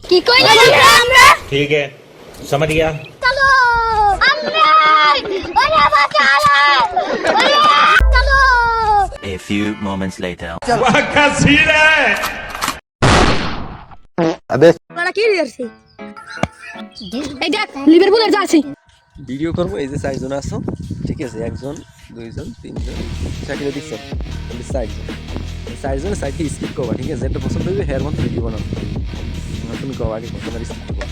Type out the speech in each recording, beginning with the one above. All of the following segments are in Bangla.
কি কইলা আমরা? ठीक है समझ गया। চলো আমরা ওরে বাঁচালা ওরে চলো। A few moments later. अबे তোরা কি দিয়েছিস? এই দেখ লিভারপুলের জার্সি। ভিডিও করবো এই যে চারজন আছো ঠিক আছে, একজন দুইজন তিনজন চারটে দেখছো চারজন সাইডে স্কিপ করবা ঠিক আছে, যেটা পছন্দ হবে হেয়ার মতো ভিডিও বানাবো। তুমি কো আগে তোমার স্কিপ করবো,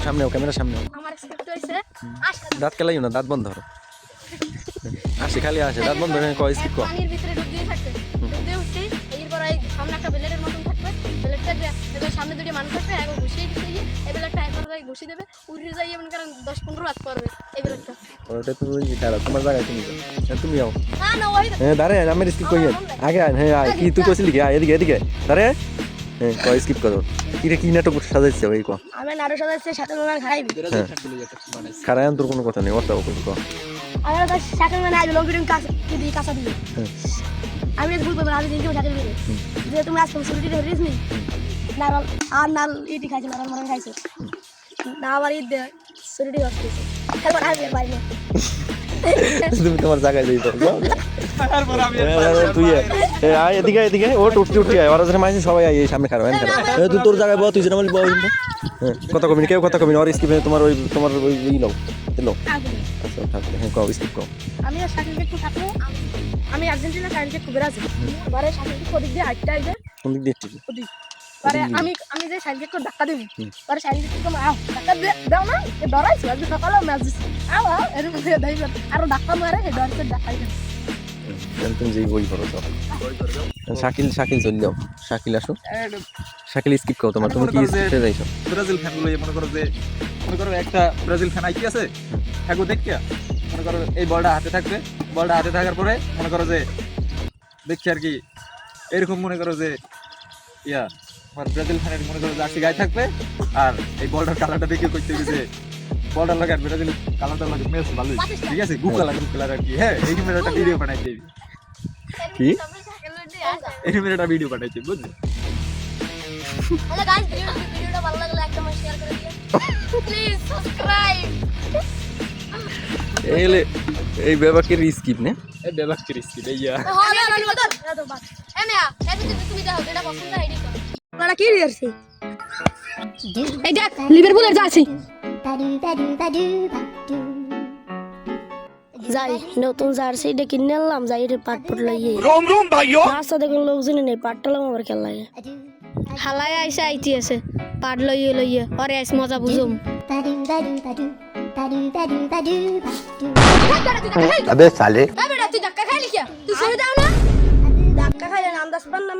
সামনে ক্যামেরা সামনে আমার স্ক্রিপ্ট হইছে আশা দাঁত কেলাইও না, দাঁত বন্ধ করো। আসে খালি আসে, দাঁত বন্ধ করে কয় স্কিপ কর। পানির ভিতরে ডুব দিয়ে থাকবে, ডুব দিয়ে উঠছি এরপর এই সামনে একটা ব্লেডের মতন থাকবে, ব্লেডটা এবার সামনে দুটো মানুষ থাকবে, এক ঘুষিয়ে দিতে গিয়ে এই ব্লেডটা একবার যাই ঘুষি দেবে, উড়ে যাই এমন কারণ 10-15 হাত পড়বে এই ব্লেডটা। ওটা তুমি দাঁড়াও, তোমার জায়গায় তুমি যাও, তুমি আও। না না ওই হ্যাঁ দাঁড়ায় আমি স্কিপ করি আগে, হ্যাঁ কি তুই কইছিলি কি এদিকে এদিকে দাঁড়ায়, হ্যাঁ কয় স্কিপ করো। কি নাটক সাজাইছে ওই কো আমি নারু সাজাইছে সাথে আমার খাইবি খারায়ান তোর কোনো কথা নেই, ওটা কো আমি তো সাথে মানে আজ লঙ্গি কাজ কি দিয়ে কাঁচা দিই আমি ভুল করব আমি দিনকে সাথে দিই যে তুমি আজকে ছুটি ধরিস নি নারল আর নাল ইটি খাইছে নারল মরন খাইছে না আমার ঈদ ছুটি হচ্ছে খেলবার আসবে বাইরে তুমি তোমার জায়গায় যাই তো তুই আয় এদিকে এদিকে ও উঠতে আয়, ওরা যারা মাইছে সবাই আয় এই সামনে খারাপ তুই তোর জায়গায় বল, তুই যেন বল কথা কবি কেউ কথা কবি না, ওর স্কিপে তোমার ওই ই নাও এলো আচ্ছা থাকবে, হ্যাঁ কও স্কিপ কও। আমি সাকিবকে একটু থাকলে আমি আর্জেন্টিনা কারেন্টে খুব রাজি বারে সাকিবকে ওদিক দিয়ে হাঁটতে আইবে কোন দিক দিয়ে ঠিক ওদিক বারে আমি যে সাকিবকে একটু ধাক্কা দেব বারে সাকিবকে একটু আও ধাক্কা দাও না এ ডরাইছো আজ সকালে ম্যাচ দিছি আও এর মধ্যে দাইবে আর ধাক্কা মারে এ ডরতে ধাক্কাই দেন তুমি যেই বই করো সব শাকিল চলে যাও, শাকিল আসো, শাকিল স্কিপ করো তোমার, তুমি কি স্কিপে যাইছো? ব্রাজিল ফ্যানগুলো মনে করো একটা ব্রাজিল ফ্যান আইকি আছে হ্যাগো দেখিয়া মনে করো এই বলটা হাতে থাকবে, বলটা হাতে থাকার পরে মনে করো যে দেখছি আর কি এরকম মনে করো যে ইয়া আমার ব্রাজিল ফ্যানের মনে করো জার্সি গায়ে থাকবে আর এই বলটার কালারটা দেখে করতে হবে যে বলটার লাগে আর ব্রাজিল কালারটা লাগে মেস ভালোই ঠিক আছে, গুড কালার আর কি। হ্যাঁ এই মেয়ের একটা ভিডিও বানাইতে কি এই মেয়ের একটা ভিডিও বানাইতে বুঝলি। হ্যালো গাইস ভিডিওটা ভালো লাগলে একটা শেয়ার করে দিও প্লিজ সাবস্ক্রাইব এই বেবাকের স্কিপ না এই বেবাক রিস্কি দেইয়া এই দেখ লিভারপুলের জার্সি যাই নতুন জার্সি এটা কিনে আনলাম, যাই এটা পাট পট লাগিয়ে রাস্তা দেখুন লোকজন নেই পাটটালাম আবার খেলায় হালায় আইসে আইতি আছে পাট লইয়ে অরে আইস মজা বুঝুম। আবে সালে তুই ধাক্কা খাইলি কি তুই ছেড়ে দাও না ধাক্কা খাইলে নাম দাস পারলাম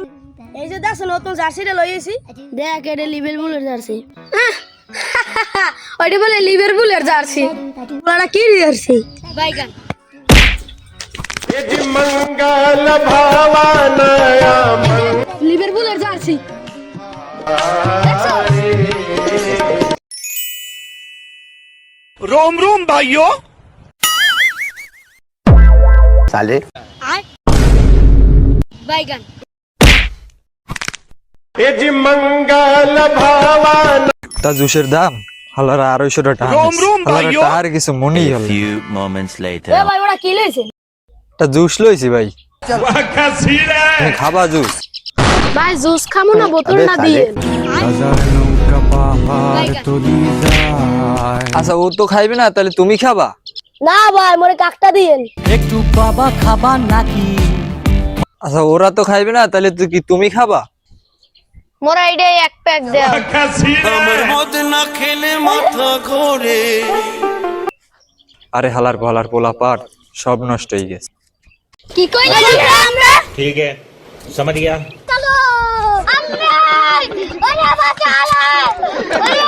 এই যে দাস নতুন জার্সিটা লইয়েছি দেখ এটা লিভারপুলের জার্সি ওইটা বলে লিভারপুলের জার্সি ওরা কি জার্সি বাইগান লিভারপুলের জার্সি रोम भाइयों साले আয় বাইগান তা জুসের দাম হালারা 250 টাকা হালারা আর কিছু মনি A হল few moments later. এ ভাই ওরা কি লইছে তা জুস লইছি ভাই, তুমি খাবা জুস? ভাই জুস খামু না বোতল না দিয়ে আচ্ছা ও তো খাইবে না, তাহলে তুমি খাবা? না ভাই মোরে কাকটা দিয়েন আচ্ছা ওরা তো খাইবে না, তাহলে তুমি খাবা? মোরা আইডে এক প্যাক দাও আরে হালার পোলা পাট সব নষ্ট হয়ে গেছে। কি কইলা আমরা ठीक है समझ गया। চলো আমরা ওরে বাঁচালা ওরে